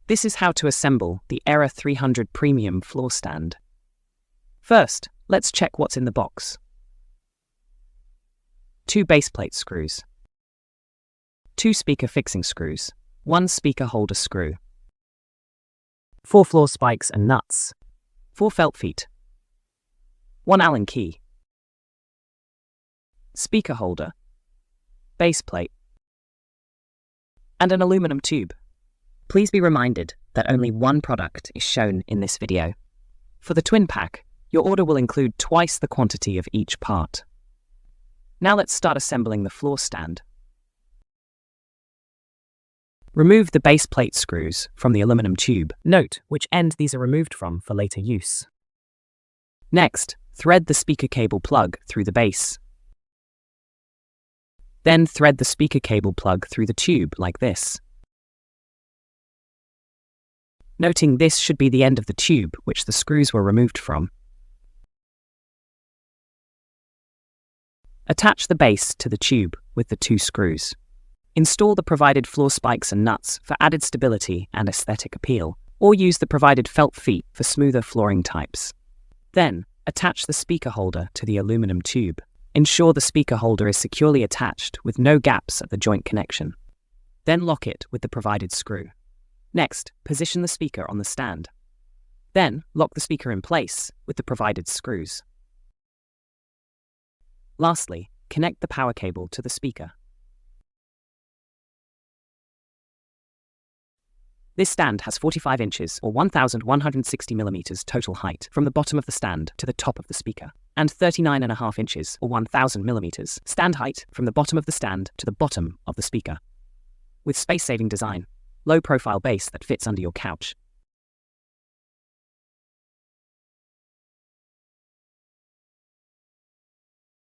This is how to assemble the ERA300 Premium Floor stand. First, let's check what's in the box. 2 base plate screws, 2 speaker fixing screws, 1 speaker holder screw, 4 floor spikes and nuts, 4 felt feet, 1 Allen key, speaker holder, base plate, and an aluminum tube. Please be reminded that only one product is shown in this video. For the twin pack, your order will include twice the quantity of each part. Now let's start assembling the floor stand. Remove the base plate screws from the aluminum tube. Note which end these are removed from for later use. Next, thread the speaker cable plug through the base. Then thread the speaker cable plug through the tube like this. Noting this should be the end of the tube which the screws were removed from. Attach the base to the tube with the 2 screws. Install the provided floor spikes and nuts for added stability and aesthetic appeal, or use the provided felt feet for smoother flooring types. Then, attach the speaker holder to the aluminum tube. Ensure the speaker holder is securely attached with no gaps at the joint connection. Then lock it with the provided screw. Next, position the speaker on the stand. Then, lock the speaker in place with the provided screws. Lastly, connect the power cable to the speaker. This stand has 45 inches or 1,160 millimeters total height from the bottom of the stand to the top of the speaker, and 39.5 inches or 1,000 millimeters stand height from the bottom of the stand to the bottom of the speaker. With space-saving design, low-profile base that fits under your couch,